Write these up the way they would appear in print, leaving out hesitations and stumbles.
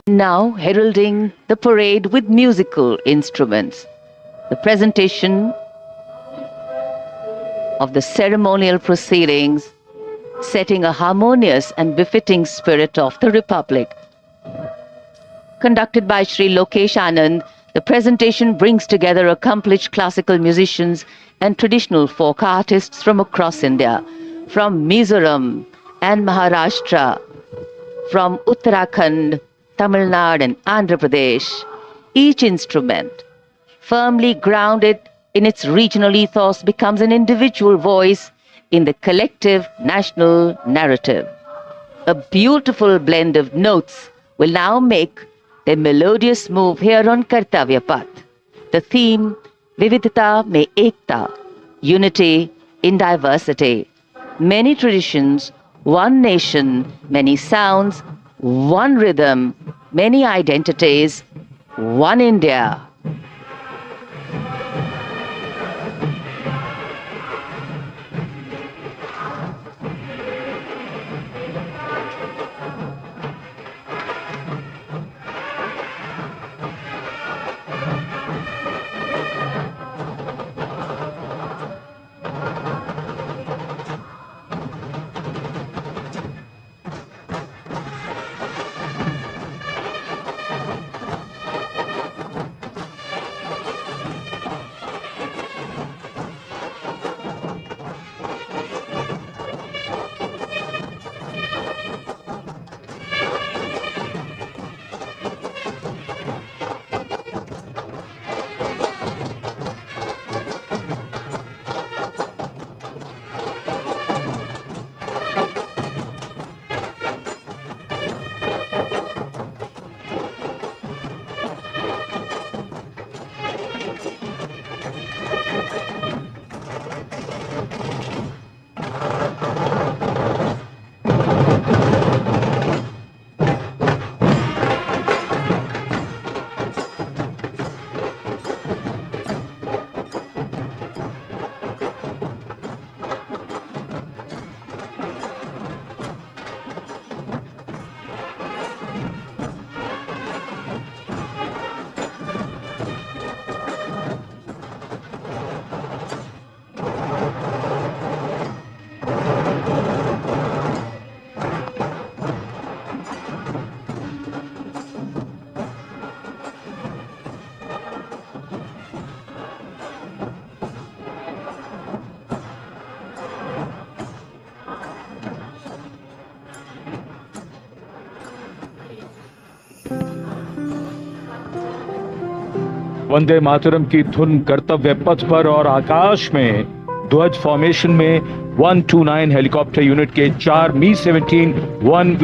Now heralding the parade with musical instruments. The presentation of the ceremonial proceedings, setting a harmonious and befitting spirit of the Republic. Conducted by Sri Lokesh Anand, the presentation brings together accomplished classical musicians and traditional folk artists from across India, from Mizoram and Maharashtra, from Uttarakhand, Tamil Nadu and Andhra Pradesh. Each instrument, firmly grounded in its regional ethos, becomes an individual voice in the collective national narrative. A beautiful blend of notes will now make their melodious move here on Kartavya Path. The theme, Vividhata Mein Ekta, unity in diversity. Many traditions, one nation, many sounds, one rhythm, many identities, one India. Vande Mataram की धुन कर्तव्य पथ पर और आकाश में ध्वज formation में 129 helicopter unit के 4 मी-17 1V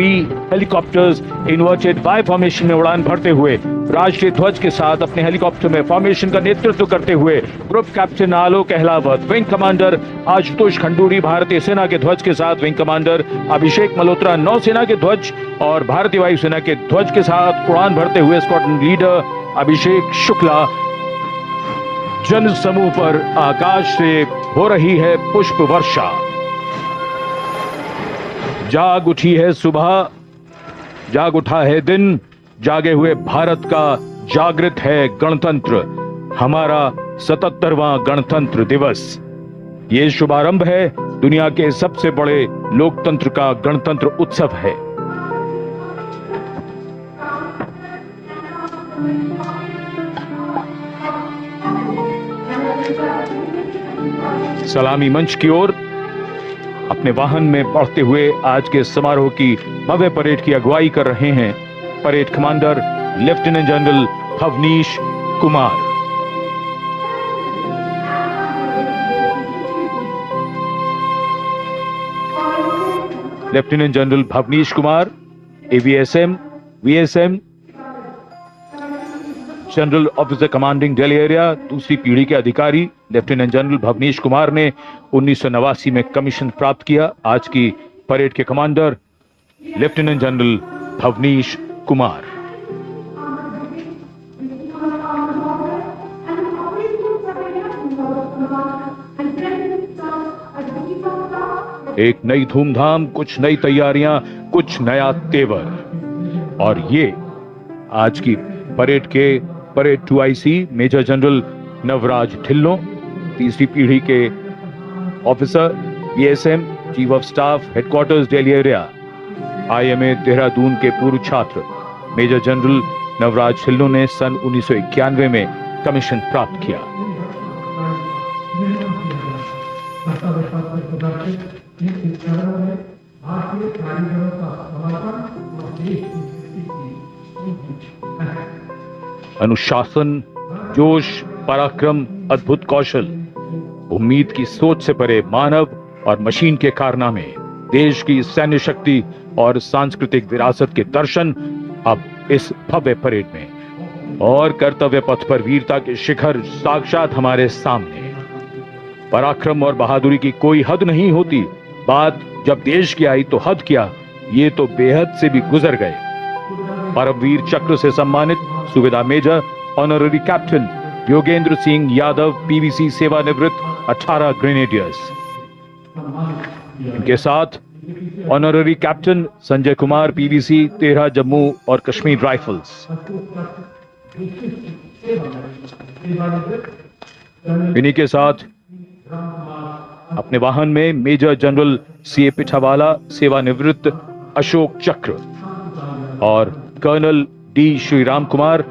helicopters inverted Y formation में उड़ान भरते हुए राष्ट्रीय ध्वज के साथ अपने हेलीकॉप्टर में फॉर्मेशन का नेतृत्व करते हुए ग्रुप कैप्टन आलोक अहलावत, विंग कमांडर आशुतोष खंडूरी भारतीय सेना के ध्वज के साथ, विंग कमांडर अभिषेक मल्होत्रा नौसेना के ध्वज और भारतीय वायुसेना के ध्वज के साथ उड़ान भरते हुए स्क्वाड्रन लीडर अभिषेक शुक्ला। जन समूह पर आकाश से हो रही है पुष्प वर्षा। जाग उठी है सुबह, जाग उठा है दिन, जागे हुए भारत का जागृत है गणतंत्र, हमारा 77वां गणतंत्र दिवस। ये शुभारंभ है दुनिया के सबसे बड़े लोकतंत्र का गणतंत्र उत्सव है। सलामी मंच की ओर अपने वाहन में बढ़ते हुए आज के समारोह की भव्य परेड की अगुवाई कर रहे हैं parade commander lieutenant general Bhavnish Kumar. Lieutenant general Bhavnish Kumar AVSM VSM general officer commanding Delhi area, दूसरी पीढ़ी के अधिकारी लेफ्टिनेंट जनरल भवनीश कुमार ने 1989 में कमीशन प्राप्त किया। आज की परेड के commander lieutenant general Bhavnish Kumar. एक नई धूमधाम, कुछ नई तैयारियां, कुछ नया तेवर, और ये आज की परेड के parade 2IC major general Navraj Dhillon, तीसरी पीढ़ी के officer, BSM, chief of staff, headquarters Delhi area, IMA Dehradun के पूर्व छात्र मेजर जनरल नवराज ढिल्लों ने सन 1991 में कमीशन प्राप्त किया। अनुशासन, जोश, पराक्रम, अद्भुत कौशल, उम्मीद की सोच से परे मानव और मशीन के कारनामे, देश की सैन्य शक्ति और सांस्कृतिक विरासत के दर्शन अब इस भव्य परेड में, और कर्तव्य पथ पर वीरता के शिखर साक्षात हमारे सामने। पराक्रम और बहादुरी की कोई हद नहीं होती, बात जब देश की आई तो हद क्या, ये तो बेहद से भी गुजर गए। परमवीर चक्र से सम्मानित subedar major honorary captain Yogendra Singh Yadav, PVC सेवानिवृत्त, 18 ग्रेनेडियर्स। इनके साथ honorary captain Sanjay Kumar, PVC, 13 Jammu और कश्मीर राइफल्स। इन्हीं के साथ अपने वाहन में मेजर जनरल CA पिठावाला, सेवानिवृत्त, अशोक चक्र, और कर्नल D श्रीराम कुमार,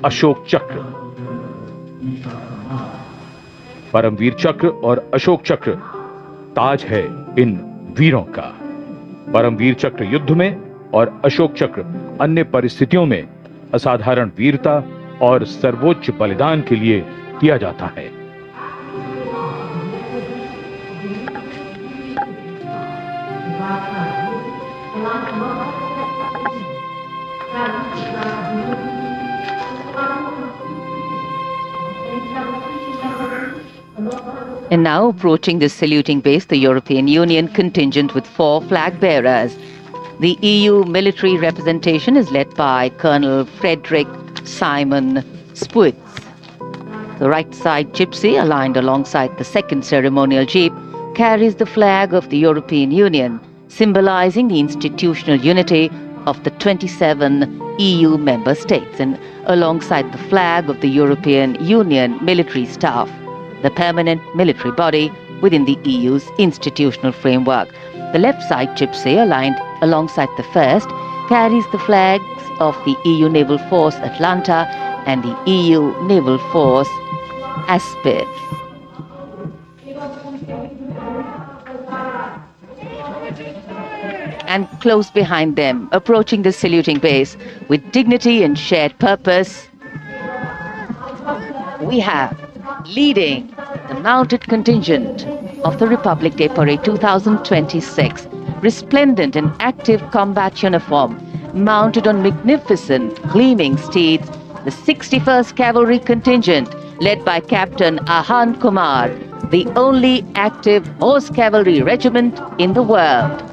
अशोक चक्र। परमवीर चक्र और अशोक चक्र ताज है इन वीरों का। परमवीर चक्र युद्ध में और अशोक चक्र अन्य परिस्थितियों में असाधारण वीरता और सर्वोच्च बलिदान के लिए दिया जाता है। And now approaching the saluting base, the European Union contingent with 4 flag bearers. The EU military representation is led by Colonel Frederick Simon Spitz. The right side gypsy, aligned alongside the second ceremonial jeep, carries the flag of the European Union, symbolizing the institutional unity of the 27 EU member states, and alongside the flag of the European Union military staff, the permanent military body within the EU's institutional framework. The left side gypsy, aligned alongside the first, carries the flags of the EU Naval Force Atlanta and the EU Naval Force Aspid. And close behind them, approaching the saluting base with dignity and shared purpose, we have, leading the mounted contingent of the Republic Day Parade 2026, resplendent in active combat uniform, mounted on magnificent gleaming steeds, the 61st Cavalry Contingent, led by Captain Ahan Kumar, the only active horse cavalry regiment in the world.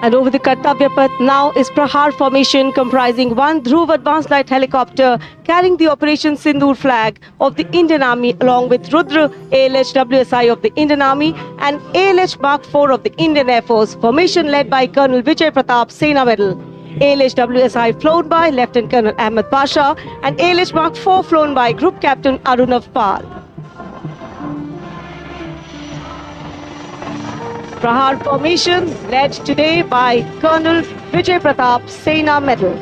And over the Kartavya Path now is Prahar formation, comprising one Dhruv advanced light helicopter carrying the Operation Sindoor flag of the Indian Army, along with Rudra ALH WSI of the Indian Army and ALH Mark 4 of the Indian Air Force. Formation led by Colonel Vijay Pratap, Sena Medal. ALH WSI flown by Lieutenant Colonel Ahmed Pasha and ALH Mark 4 flown by Group Captain Arunav Pal. Prahar formation led today by Colonel Vijay Pratap, Sena Medal.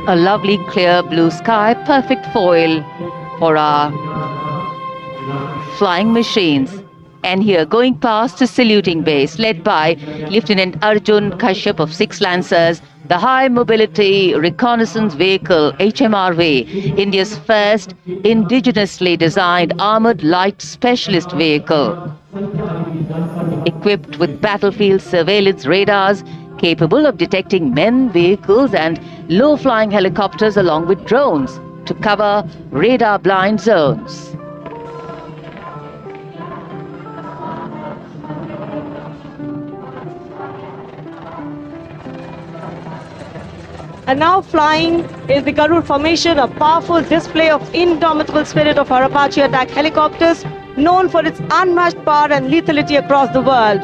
A lovely clear blue sky, perfect foil for our flying machines. And here, going past the saluting base, led by Lieutenant Arjun Kashyap of 6 Lancers, the High Mobility Reconnaissance Vehicle, HMRV, India's first indigenously designed armored light specialist vehicle. Equipped with battlefield surveillance radars, capable of detecting men, vehicles and low-flying helicopters along with drones. to cover radar blind zones. And now flying is the Garud formation, a powerful display of indomitable spirit of our Apache attack helicopters, known for its unmatched power and lethality across the world.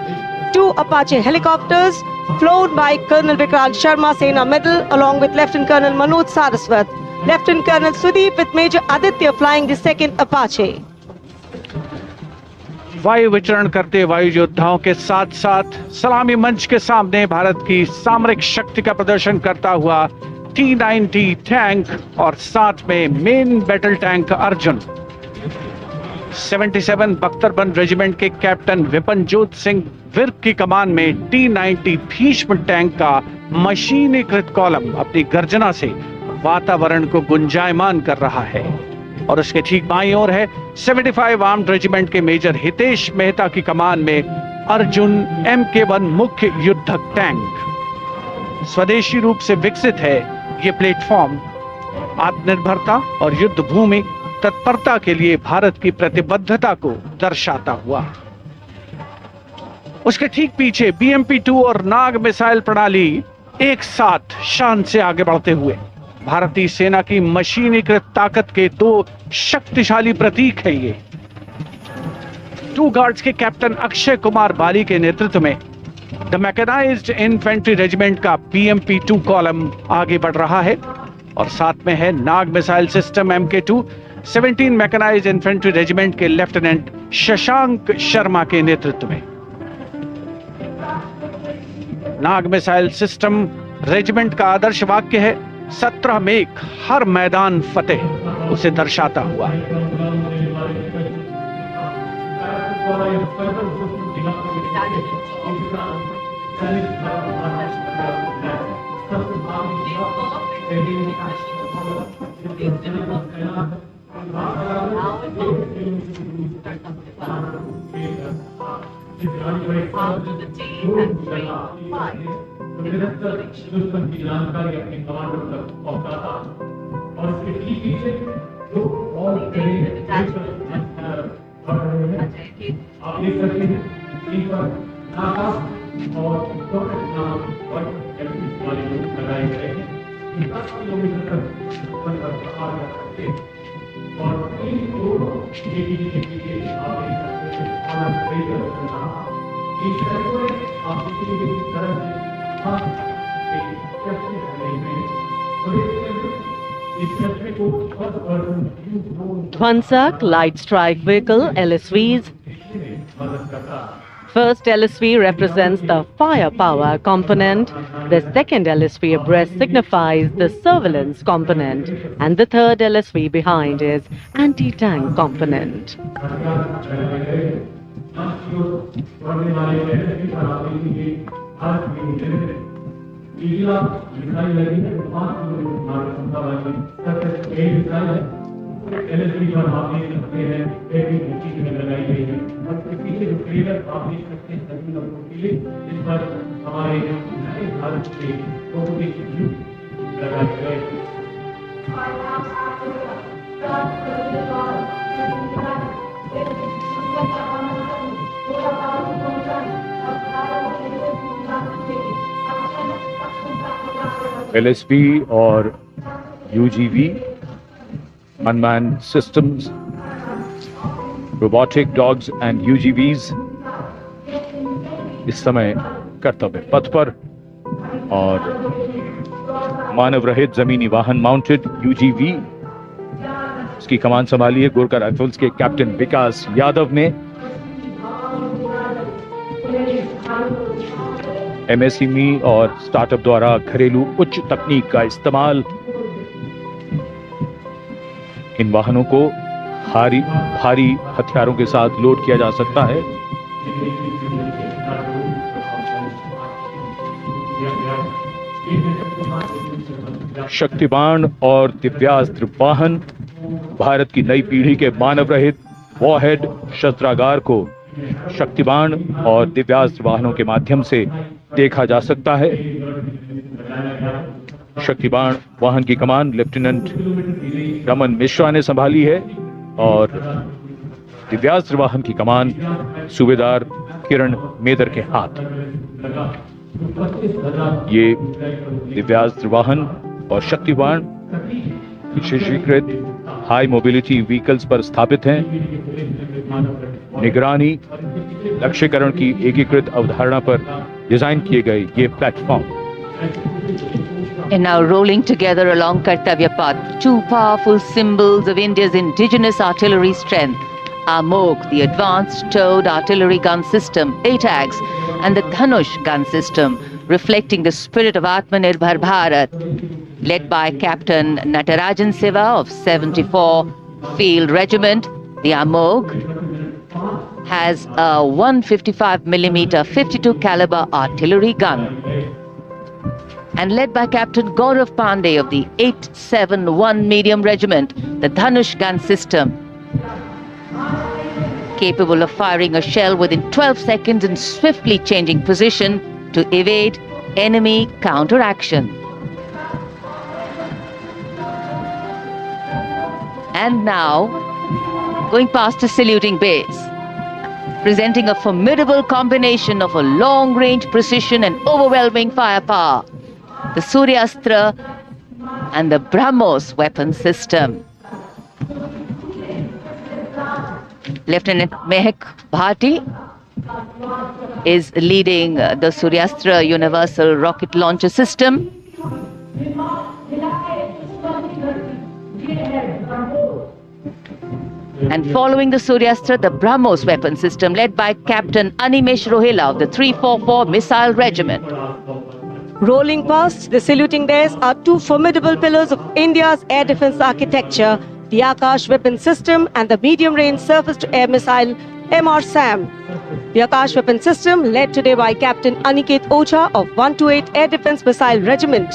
2 Apache helicopters flown by Colonel Vikrant Sharma, Sena Medal, along with Lieutenant Colonel Manoj Saraswat. Lieutenant Colonel Sudeep with Major Aditya flying the 2nd Apache. वायु विचरण करते वायु योद्धाओं के साथ साथ सलामी मंच के सामने भारत की सामरिक शक्ति का प्रदर्शन करता हुआ T-90 टैंक और साथ में मेन बैटल टैंक अर्जुन। 77 बख्तरबंद रेजिमेंट के कैप्टन विपनजोत सिंह विर्क की कमान में T-90 भीष्म टैंक का मशीनीकृत कॉलम अपनी गर्जना से वातावरण को गुंजायमान कर रहा है। और उसके ठीक बाईं ओर है 75 आर्म्ड रेजिमेंट के मेजर हितेश मेहता की कमान में अर्जुन MK1 मुख्य युद्धक टैंक। स्वदेशी रूप से विकसित है ये प्लेटफॉर्म आत्मनिर्भरता और युद्ध भूमि तत्परता के लिए भारत की प्रतिबद्धता को दर्शाता हुआ। उसके ठीक पीछे BMP-2 और नाग मिसाइल प्रणाली एक साथ शान से आगे बढ़ते हुए भारतीय सेना की मशीनीकृत ताकत के 2 शक्तिशाली प्रतीक है ये। 2 गार्ड्स के कैप्टन अक्षय कुमार बाली के नेतृत्व में द मैकेनाइज्ड इन्फेंट्री रेजिमेंट का BMP-2 कॉलम आगे बढ़ रहा है और साथ में है Nag missile system MK2 17 mechanised infantry regiment के लेफ्टिनेंट शशांक शर्मा के नेतृत्व में। नाग मिसाइल सिस्टम रेजिमेंट का आदर्श वाक्य है 17 मेघ हर मैदान फतेह, उसे दर्शाता हुआ। दुश्मन की जानकारी अपने कमांडर तक पहुंचाता और इसके ठीक पीछे जो और आप देख सकते हैं इन पर नाका और वाले लोग लगाए गए हैं 10 किलोमीटर तक दुश्मन पर प्रहार कर सकते हैं और इन दोनों के पीछे आप देख सकते हैं इस तरह आप किसी तरह से Dwansak Light Strike Vehicle LSVs. First LSV represents the firepower component, the second LSV abreast signifies the surveillance component, and the third LSV behind is anti-tank component. LSV और UGV, unmanned systems, robotic dogs and UGVs इस समय कर्तव्य पथ पर, और मानव रहित जमीनी वाहन माउंटेड UGV इसकी कमान संभाली है गोरखा राइफल्स के कैप्टन विकास यादव ने। MSME और स्टार्टअप द्वारा घरेलू उच्च तकनीक का इस्तेमाल इन वाहनों को भारी हथियारों के साथ लोड किया जा सकता है। शक्तिबाण और दिव्यास्त्र वाहन भारत की नई पीढ़ी के मानव रहित वॉरहेड शस्त्रागार को शक्तिबाण और दिव्यास्त्र वाहनों के माध्यम से देखा जा सकता है। शक्तिबाण वाहन की कमान लेफ्टिनेंट रमन मिश्रा ने संभाली है और दिव्यास्त्र वाहन की कमान सूबेदार किरण मेदर के हाथ। ये दिव्यास्त्र वाहन और शक्तिबाण विशेषीकृत हाई मोबिलिटी व्हीकल्स पर स्थापित हैं। निगरानी लक्ष्यकरण की एकीकृत अवधारणा पर डिजाइन किए गए ये platform. And now rolling together along Kartavya Path, two powerful symbols of India's indigenous artillery strength, AMOG, the Advanced Towed Artillery Gun System, ATAGS, and the Dhanush gun system, reflecting the spirit of Atmanirbhar Bharat. Led by Captain Natarajan Siva of 74 Field Regiment, the AMOG has a 155mm 52 caliber artillery gun. And led by Captain Gaurav Pandey of the 871 Medium Regiment, the Dhanush gun system, capable of firing a shell within 12 seconds and swiftly changing position to evade enemy counteraction. And now, going past the saluting base, presenting a formidable combination of a long-range precision and overwhelming firepower, the Suryastra and the BrahMos weapon system. Lieutenant Mehak Bhati is leading the Suryastra Universal Rocket Launcher System. And following the Suryastra, the BrahMos weapon system led by Captain Animesh Rohila of the 344 Missile Regiment. Rolling past the saluting days are two formidable pillars of India's air defense architecture, the Akash weapon system and the medium-range surface-to-air missile MRSAM. The Akash weapon system led today by Captain Aniket Ocha of 128 Air Defense Missile Regiment.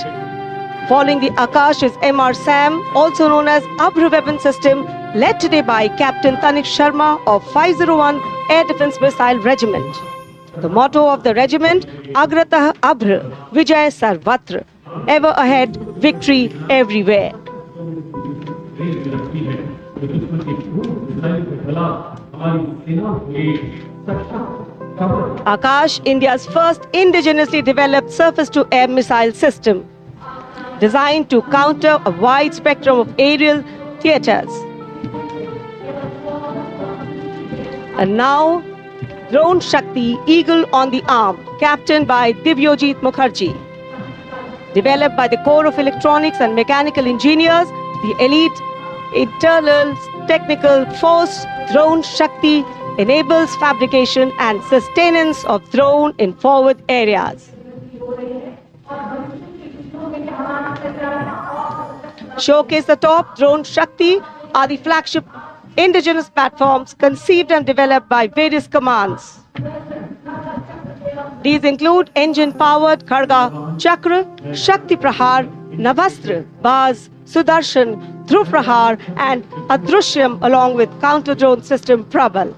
Following the Akash is MRSAM, also known as Abhr weapon system, led today by Captain Tanik Sharma of 501 Air Defense Missile Regiment. The motto of the regiment, Agratah Abhr, Vijay Sarvatra, ever ahead, victory everywhere. Akash, India's first indigenously developed surface-to-air missile system, designed to counter a wide spectrum of aerial theaters. And now, Drone Shakti, Eagle on the Arm, captained by Divyojit Mukherjee. Developed by the Corps of Electronics and Mechanical Engineers, the elite internal technical force, Drone Shakti, enables fabrication and sustenance of drone in forward areas. Showcase the top, Drone Shakti are the flagship indigenous platforms conceived and developed by various commands. These include engine-powered Kharga Chakra, Shakti Prahar, Navastra, Baz, Sudarshan, Dhruv Prahar and Adrushyam along with counter-drone system Prabal.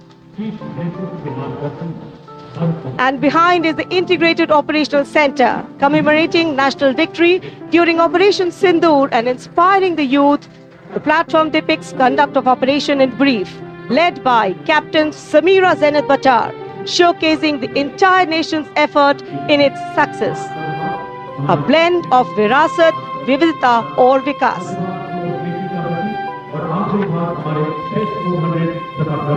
And behind is the Integrated Operational Center, commemorating national victory during Operation Sindoor and inspiring the youth. The platform depicts conduct of operation in brief, led by Captain Samira Zenat Bachar, showcasing the entire nation's effort in its success. A blend of Virasat, Vividita or Vikas.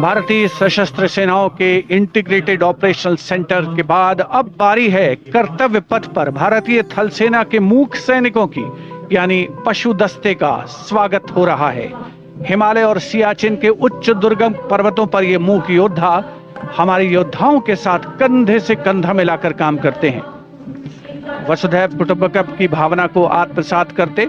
भारतीय सशस्त्र सेनाओं के integrated operational centre के बाद अब बारी है कर्तव्य पथ पर भारतीय थल सेना के मूक सैनिकों की, यानी पशु दस्ते का स्वागत हो रहा है। हिमालय और सियाचिन के उच्च दुर्गम पर्वतों पर ये मूक योद्धा हमारे योद्धाओं के साथ कंधे से कंधा मिलाकर काम करते हैं। वसुधैव कुटुंबकम की भावना को आत्मसात करते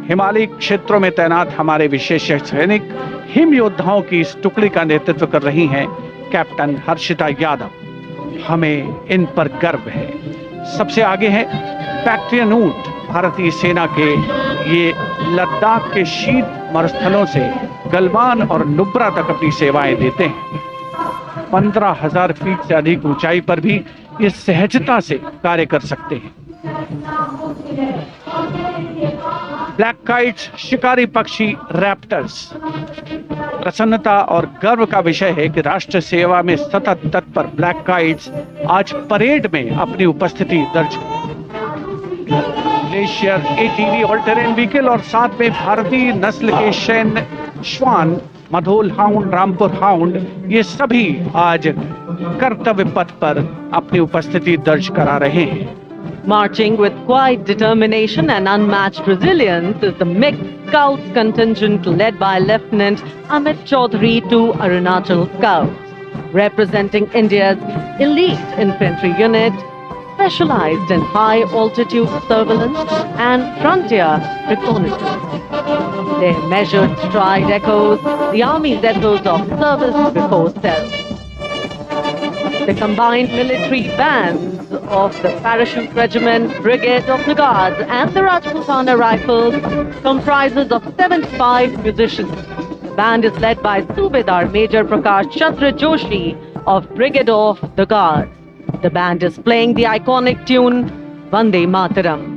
हिमालयी क्षेत्रों में तैनात हमारे विशेष सैनिक हिम योद्धाओं की इस टुकड़ी का नेतृत्व कर रही हैं कैप्टन हर्षिता यादव। हमें इन पर गर्व है। सबसे आगे है बैक्ट्रियन ऊंट, भारतीय सेना के ये लद्दाख के शीत मरुस्थलों से गलवान और नुब्रा तक अपनी सेवाएं देते हैं। 15,000 फीट से अधिक ऊंचाई पर भी ये सहजता से कार्य कर सकते हैं। ब्लैक काइट्स, शिकारी पक्षी रैप्टर्स। प्रसन्नता और गर्व का विषय है कि राष्ट्र सेवा में सतत तत्पर ब्लैक काइट्स आज परेड में अपनी उपस्थिति दर्ज glacier, ATV, all terrain vehicle और साथ में भारतीय नस्ल के शैन श्वान, मधोल हाउंड, रामपुर हाउंड, ये सभी आज कर्तव्य पथ पर अपनी उपस्थिति दर्ज करा रहे हैं। Marching with quiet determination and unmatched resilience is the mixed Scouts contingent led by Lieutenant Amit Chaudhary to Arunachal Scouts, representing India's elite infantry unit, specialized in high-altitude surveillance and frontier reconnaissance. Their measured stride echoes the Army's ethos of service before self. The combined military bands of the Parachute Regiment, Brigade of the Guards and the Rajputana Rifles comprises of 75 musicians. The band is led by Subedar Major Prakash Chandra Joshi of Brigade of the Guards. The band is playing the iconic tune Vande Mataram.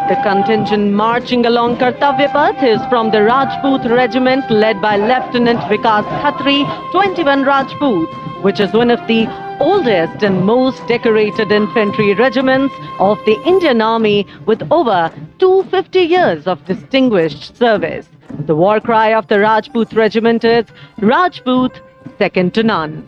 The contingent marching along Kartavya Path is from the Rajput Regiment led by Lieutenant Vikas Khatri, 21 Rajput, which is one of the oldest and most decorated infantry regiments of the Indian Army with over 250 years of distinguished service. The war cry of the Rajput Regiment is Rajput, second to none.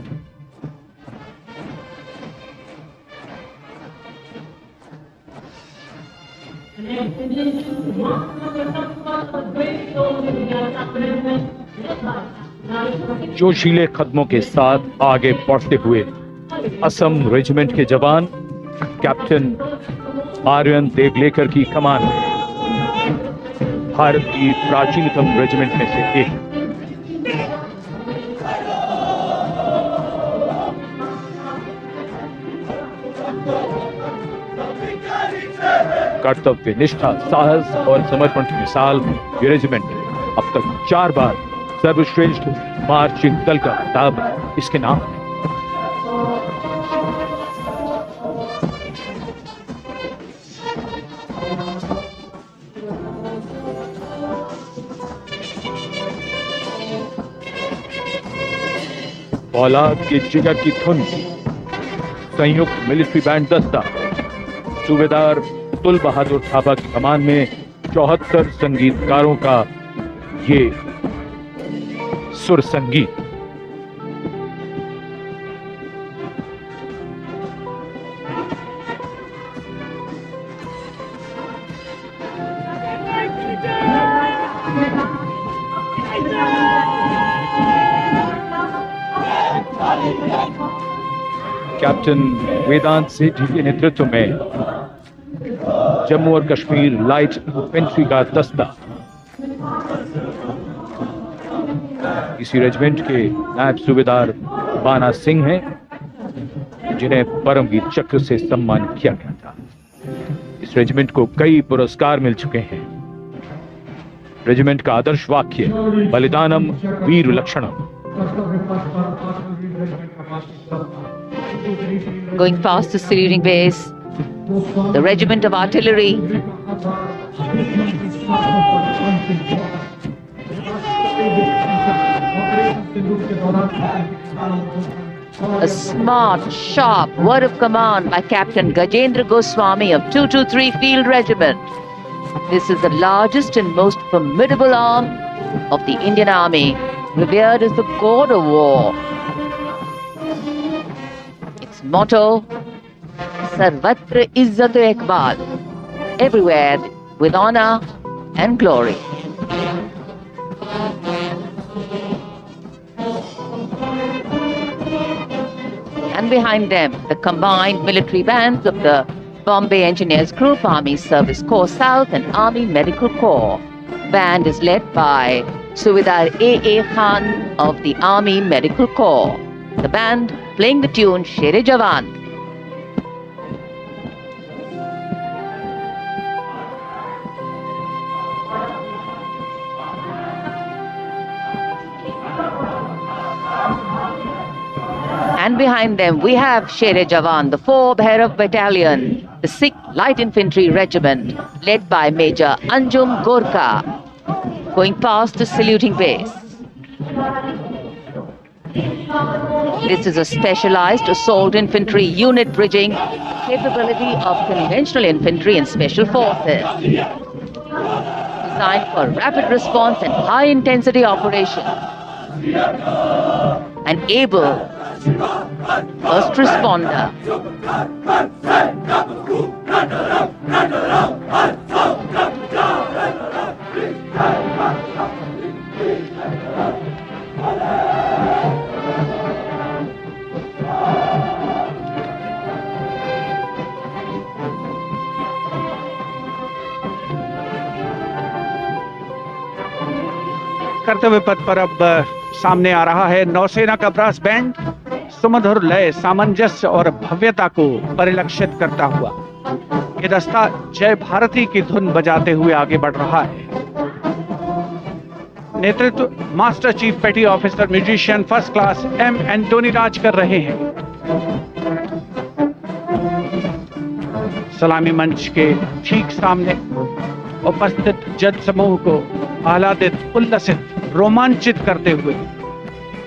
जोशीले कदमों के साथ आगे बढ़ते हुए Assam regiment के जवान captain Aryan देगलेकर की कमान में भारत की प्राचीनतम रेजिमेंट में से एक। कर्तव्य निष्ठा, साहस और समर्पण की मिसाल ये रेजिमेंट अब तक 4 बार सर्वश्रेष्ठ मार्चिंग दल का खिताब इसके नाम है। औलाद के जिगर की धुन संयुक्त मिलिट्री बैंड दस्ता सूबेदार अतुल बहादुर थापा की कमान में 74 संगीतकारों का ये सुर संगीत। कैप्टन वेदांत सेठी के नेतृत्व में जम्मू और कश्मीर लाइट इन्फेंट्री का दस्ता इसी रेजिमेंट के नायब सूबेदार बाना सिंह हैं, जिन्हें परमवीर चक्र से सम्मानित किया गया था। इस रेजिमेंट को कई पुरस्कार मिल चुके हैं। रेजिमेंट का आदर्श वाक्य बलिदानम वीर लक्षणम। Going past the saluting base, the regiment of artillery a smart, sharp word of command by Captain Gajendra Goswami of 223 Field Regiment. This is the largest and most formidable arm of the Indian Army, revered as the god of war. Its motto, Sarvatra Izzat Iqbal, everywhere with honor and glory. And behind them, the combined military bands of the Bombay Engineers Group, Army Service Corps South and Army Medical Corps. Band is led by Subedar A.A. Khan of the Army Medical Corps. The band playing the tune Shere Jawan. And And behind them, we have Sher-e Jawan, the 4 Bhairav Battalion, the 6th Light Infantry Regiment, led by Major Anjum Gorka, going past the saluting base. This is a specialized assault infantry unit bridging capability of conventional infantry and special forces. Designed for rapid response and high intensity operations. An able first responder. कर्तव्य पथ पर अब सामने आ रहा है नौसेना का brass band सुमधुर लय, सामंजस्य और भव्यता को परिलक्षित करता हुआ ये दस्ता जय भारती की धुन बजाते हुए आगे बढ़ रहा है। नेतृत्व master chief petty officer musician first class M Antony Raj कर रहे हैं। सलामी मंच के ठीक सामने उपस्थित जज समूह को आह्लादित, उल्लसित, रोमांचित करते हुए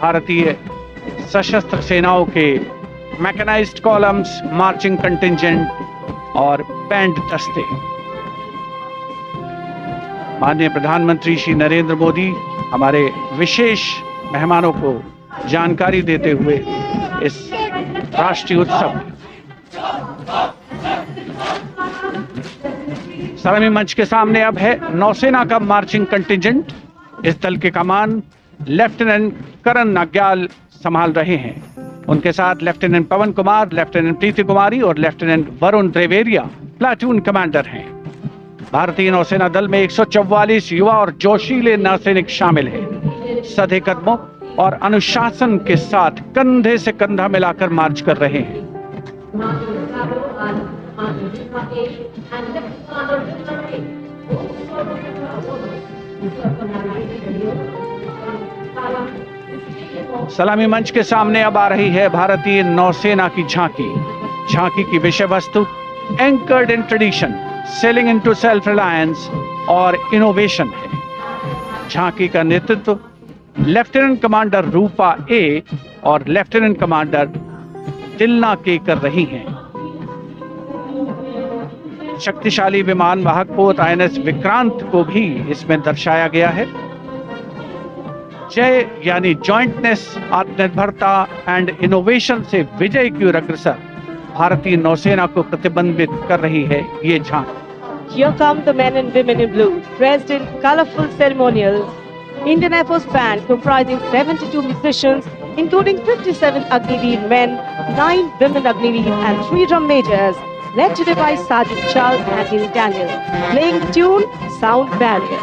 भारतीय सशस्त्र सेनाओं के मैकेनाइज्ड कॉलम्स, मार्चिंग कंटिंजेंट और बैंड दस्ते। माननीय प्रधानमंत्री श्री नरेंद्र मोदी हमारे विशेष मेहमानों को जानकारी देते हुए इस राष्ट्रीय उत्सव सलामी मंच के सामने अब है नौसेना का मार्चिंग कंटिंजेंट। इस दल के कमान लेफ्टिनेंट करण नाग्याल संभाल रहे हैं। उनके साथ लेफ्टिनेंट पवन कुमार, लेफ्टिनेंट प्रीति कुमारी और लेफ्टिनेंट वरुण त्रिवेरिया प्लाटून कमांडर हैं। भारतीय नौसेना दल में 144 युवा और जोशीले नौसैनिक शामिल हैं। सधे कदमों और अनुशासन के साथ कंधे से कंधा मिलाकर मार्च कर रहे हैं। सलामी मंच के सामने अब आ रही है भारतीय नौसेना की झांकी। झांकी की विषय वस्तु anchored in tradition, sailing into self reliance और इनोवेशन है। झांकी का नेतृत्व लेफ्टिनेंट कमांडर रूपा ए और लेफ्टिनेंट कमांडर दिलना के कर रही हैं। शक्तिशाली विमान वाहक पोत INS विक्रांत को भी इसमें दर्शाया गया है। जय यानी जॉइंटनेस, आत्मनिर्भरता एंड इनोवेशन से विजय की ओर अग्रसर भारतीय नौसेना को प्रतिबिंबित कर रही है ये झांकी। Here come the men and women in blue, dressed in colorful ceremonials. Indian Air Force band comprising 72 musicians, including 57 Agniveer men, 9 women Agniveer and 3 drum majors, led today by Sergeant Charles Anthony Daniel, playing the tune Sound Barrier.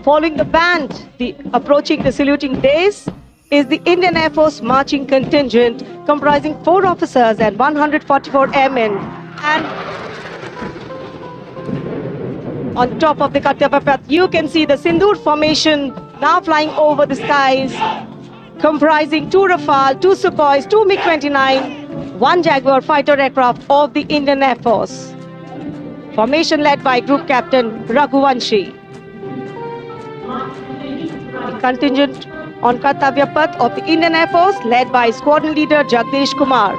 Following the band, approaching the saluting dais is the Indian Air Force marching contingent comprising 4 officers and 144 airmen. And on top of the Kartavya Path, you can see the Sindoor formation now flying over the skies, comprising 2 Rafale, 2 Sukhois, 2 MiG-29, 1 Jaguar fighter aircraft of the Indian Air Force. Formation led by Group Captain Raghuvanshi. The contingent on Kartavya Path of the Indian Air Force led by Squadron Leader Jagdish Kumar.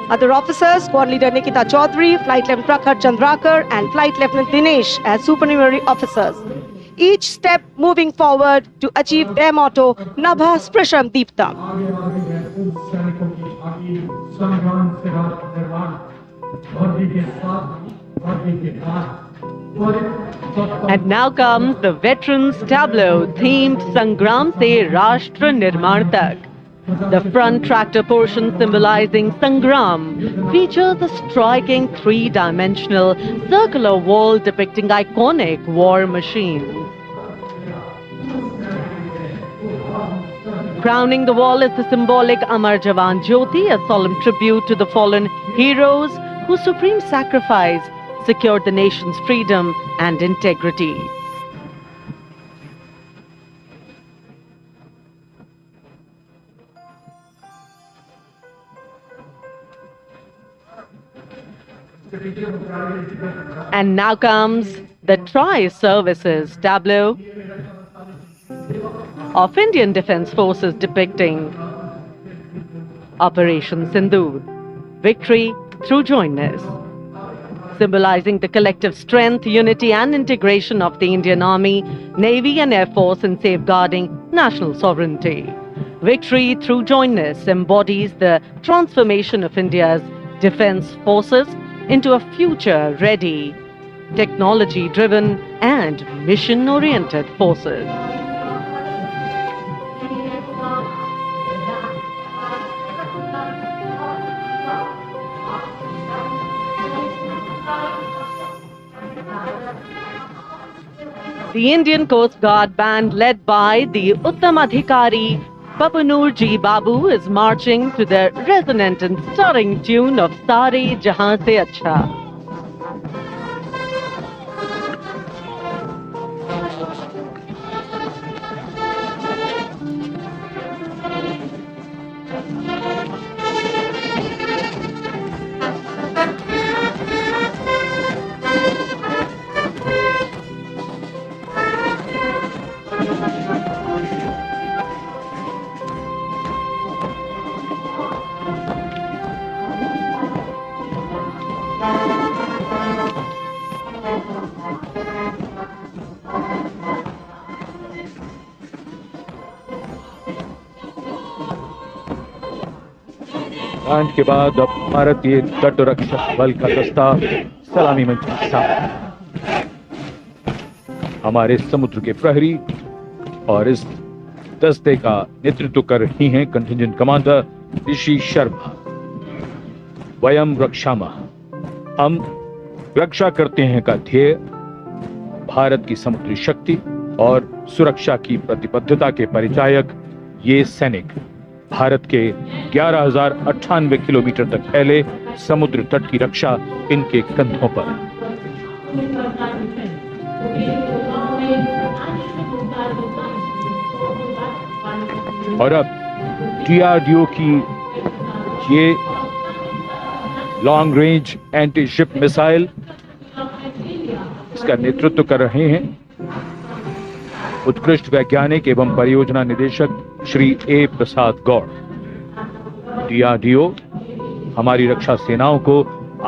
Other officers, Squad Leader Nikita Chaudhary, Flight Lieutenant Prakhar Chandrakar and Flight Lieutenant Dinesh as supernumerary officers. Each step moving forward to achieve their motto, Nabha Sprisham Deeptam. And now comes the Veterans Tableau themed Sangram Se Rashtra Nirman Tak. The front tractor portion symbolizing Sangram features a striking 3-dimensional circular wall depicting iconic war machines. Crowning the wall is the symbolic Amar Jawan Jyoti, a solemn tribute to the fallen heroes whose supreme sacrifice secured the nation's freedom and integrity. And now comes the Tri-Services tableau of Indian Defence Forces depicting Operation Sindoor, victory through jointness, symbolizing the collective strength, unity and integration of the Indian Army, Navy and Air Force in safeguarding national sovereignty. Victory through jointness embodies the transformation of India's defence forces into a future-ready, technology-driven and mission-oriented forces. The Indian Coast Guard band led by the Uttam Adhikari Papanur Ji Babu is marching to the resonant and stirring tune of Sare Jahan Se Acha. Band के बाद अब भारतीय तट रक्षक बल का दस्ता सलामी मंच के सामने। हमारे समुद्र के प्रहरी और इस दस्ते का नेतृत्व कर रही हैं कंटिंजेंट कमांडर ऋषि शर्मा। वयम रक्षामः, हम रक्षा करते हैं का ध्येय भारत की समुद्री शक्ति और सुरक्षा की प्रतिबद्धता के परिचायक ये सैनिक भारत के 11,098 किलोमीटर तक फैले समुद्र तट की रक्षा इनके कंधों पर। और अब DRDO की ये long range anti ship missile, इसका नेतृत्व कर रहे हैं उत्कृष्ट वैज्ञानिक एवं परियोजना निदेशक श्री ए प्रसाद गौड़। DRDO हमारी रक्षा सेनाओं को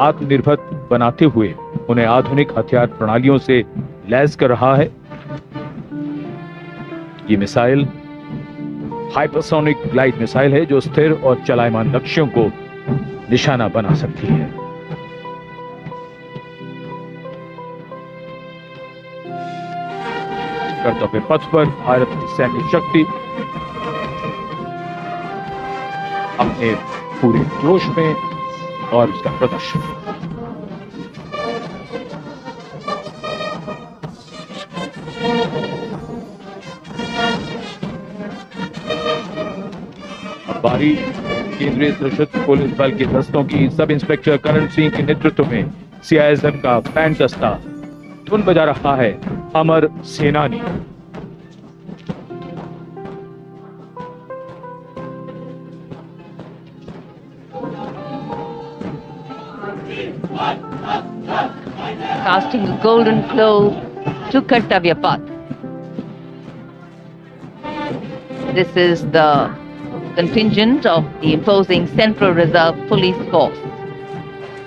आत्मनिर्भर बनाते हुए उन्हें आधुनिक हथियार प्रणालियों से लैस कर रहा है। ये मिसाइल हाइपरसोनिक ग्लाइड मिसाइल है जो स्थिर और चलायमान लक्ष्यों को निशाना बना सकती है। कर्तव्य पथ पर भारत की सैन्य शक्ति अपने पूरे जोश में और उसका प्रदर्शन। बारी केंद्रीय सशस्त्र पुलिस बल के दस्तों की सब इंस्पेक्टर करण सिंह के नेतृत्व में CISF का बैंड दस्ता धुन बजा रहा है अमर सेनानी। Casting a golden glow to Kartavya Path. This is the contingent of the imposing Central Reserve Police Force,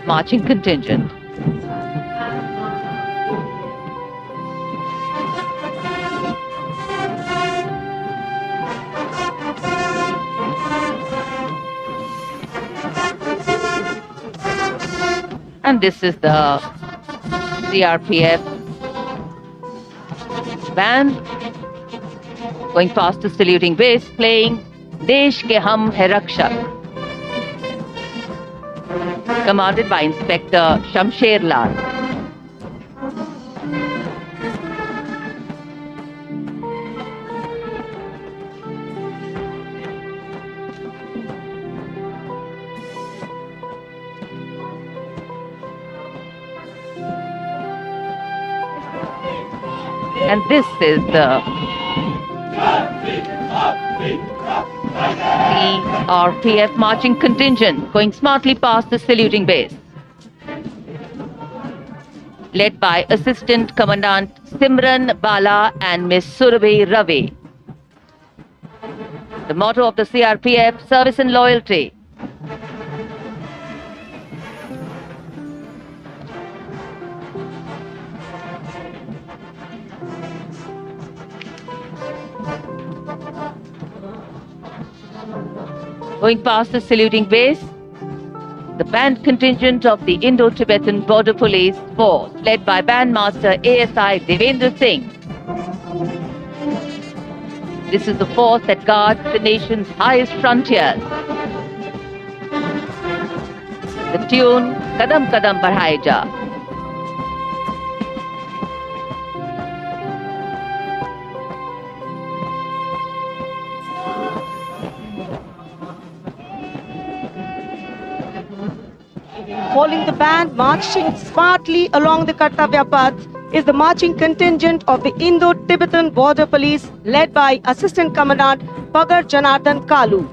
marching contingent. And this is the CRPF band going past the saluting base, playing Desh Ke Hum Hai Rakshak, commanded by Inspector Shamsher Lal. And this is the CRPF marching contingent going smartly past the saluting base, led by Assistant Commandant Simran Bala and Miss Surabhi Ravi. The motto of the CRPF, service and loyalty. Going past the saluting base, the band contingent of the Indo-Tibetan Border Police Force, led by Bandmaster ASI Devendra Singh. This is the force that guards the nation's highest frontiers. The tune, Kadam Kadam Badhai Ja. Following the band marching smartly along the Kartavya Path is the marching contingent of the Indo-Tibetan Border Police led by Assistant Commandant Pagar Janardhan Kalu,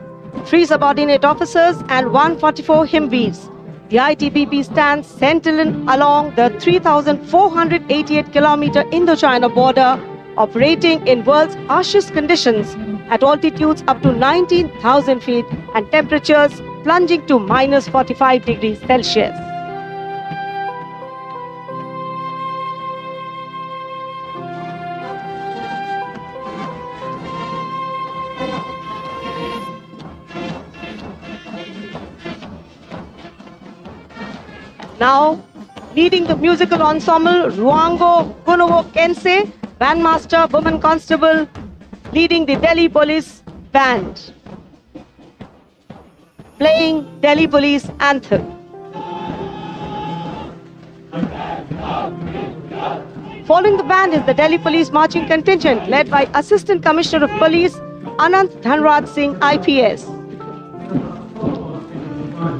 3 subordinate officers and 144 Himveers. The ITBP stands sentinel along the 3,488-kilometer Indo-China border, operating in world's harshest conditions at altitudes up to 19,000 feet and temperatures plunging to minus 45 degrees Celsius. Now, leading the musical ensemble, Ruango Gunovo Kense, Bandmaster Woman Constable, leading the Delhi Police Band, playing Delhi Police Anthem. Following the band is the Delhi Police Marching Contingent led by Assistant Commissioner of Police Anant Dhanraj Singh IPS.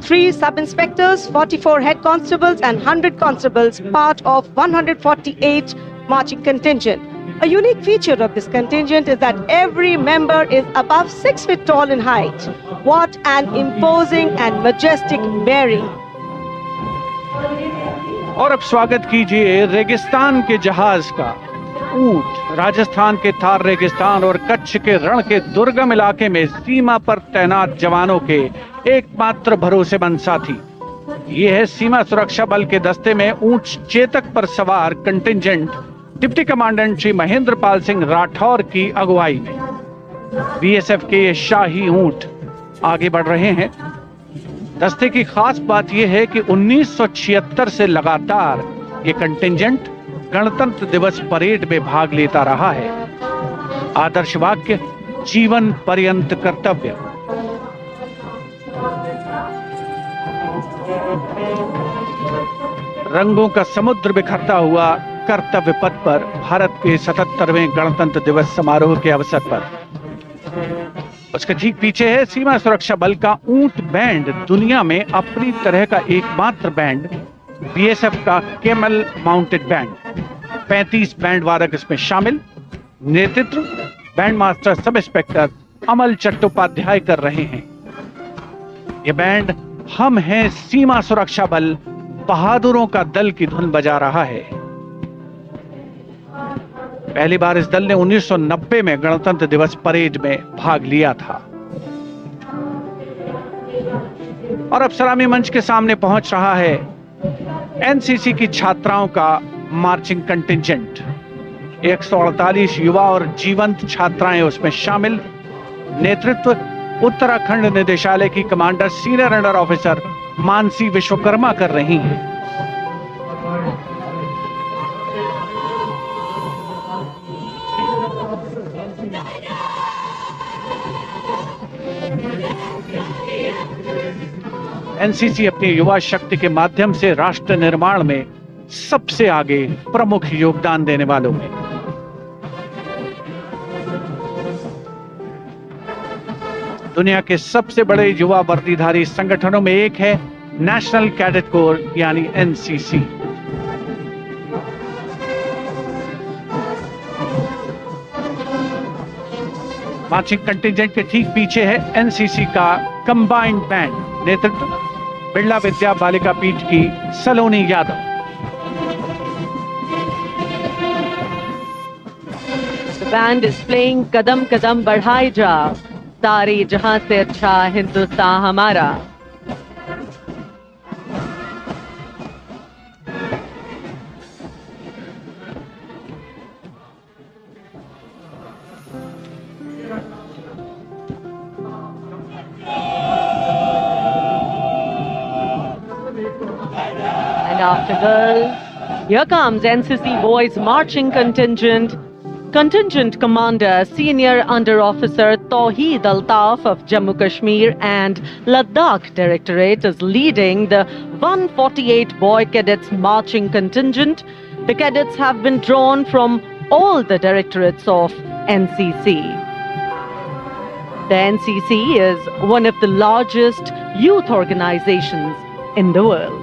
3 sub-inspectors, 44 head constables and 100 constables, part of 148 marching contingent. A unique feature of this contingent is that every member is above 6 feet tall in height. What an imposing and majestic bearing. और अब स्वागत कीजिए रेगिस्तान के जहाज का। ऊंट राजस्थान के थार रेगिस्तान और कच्छ के रण के दुर्गम इलाके में सीमा पर तैनात जवानों के एकमात्र भरोसेमंद साथी। ये है सीमा सुरक्षा बल के दस्ते में ऊंट चेतक पर सवार contingent deputy commandant Shri Mahendra Pal Singh Rathore की अगुवाई में। बीएसएफ के ये शाही ऊंट आगे बढ़ रहे हैं। दस्ते की खास बात यह है कि 1976 से लगातार ये कंटिंजेंट गणतंत्र दिवस परेड में भाग लेता रहा है। आदर्श वाक्य, जीवन पर्यंत कर्तव्य। रंगों का समुद्र बिखरता हुआ कर्तव्य पथ पर भारत के 77वें गणतंत्र दिवस समारोह के अवसर पर उसके ठीक पीछे है सीमा सुरक्षा बल का ऊंट बैंड, दुनिया में अपनी तरह का एकमात्र बैंड, बीएसएफ का केमल माउंटेड बैंड। 35 बैंड वादक इसमें शामिल। नेतृत्व बैंड मास्टर सब इंस्पेक्टर अमल चट्टोपाध्याय कर रहे हैं। यह बैंड हम हैं सीमा सुरक्षा बल, बहादुरों का दल की धुन बजा रहा है। पहली बार इस दल ने 1990 में गणतंत्र दिवस परेड में भाग लिया था। और अब सलामी मंच के सामने पहुंच रहा है एनसीसी की छात्राओं का मार्चिंग कंटिंजेंट। 148 युवा और जीवंत छात्राएं उसमें शामिल। नेतृत्व उत्तराखंड निदेशालय की commander senior under officer Mansi Vishwakarma कर रही हैं। एनसीसी अपनी युवा शक्ति के माध्यम से राष्ट्र निर्माण में सबसे आगे प्रमुख योगदान देने वालों में। दुनिया के सबसे बड़े युवा वर्दीधारी संगठनों में एक है नेशनल कैडेट कोर यानी एनसीसी। मार्चिंग कंटिजेंट के ठीक पीछे है एनसीसी का कंबाइंड बैंड, नेतृत्व बिरला विद्या बालिका पीठ की सलोनी Yadav. The band is playing कदम कदम बढ़ाए जा, सारे जहां से अच्छा हिंदुस्तान हमारा। And after girls, here comes NCC Boys Marching Contingent. Contingent Commander Senior Under Officer Tawheed Altaf of Jammu Kashmir and Ladakh Directorate is leading the 148 Boy Cadets Marching Contingent. The cadets have been drawn from all the directorates of NCC. The NCC is one of the largest youth organizations in the world.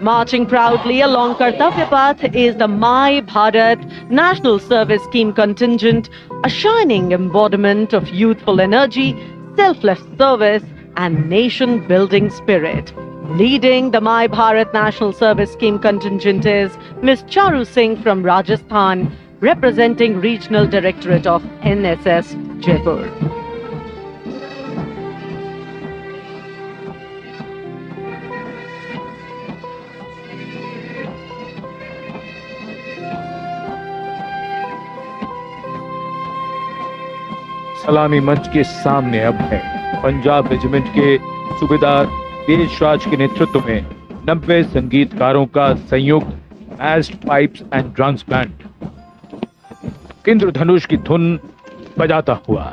Marching proudly along Kartavya Path is the My Bharat National Service Scheme contingent, a shining embodiment of youthful energy, selfless service and nation-building spirit. Leading the My Bharat National Service Scheme contingent is Ms. Charu Singh from Rajasthan, representing Regional Directorate of NSS Jaipur. सलामी मंच के सामने अब है Punjab regiment के सूबेदार देशराज के नेतृत्व में 90 संगीतकारों का संयुक्त massed pipes and drums band Indradhanush की धुन बजाता हुआ।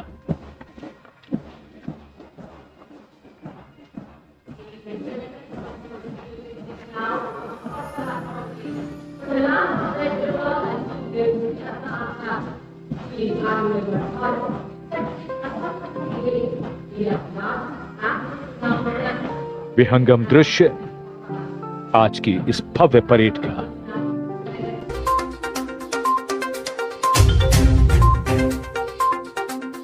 विहंगम दृश्य आज की इस भव्य परेड का।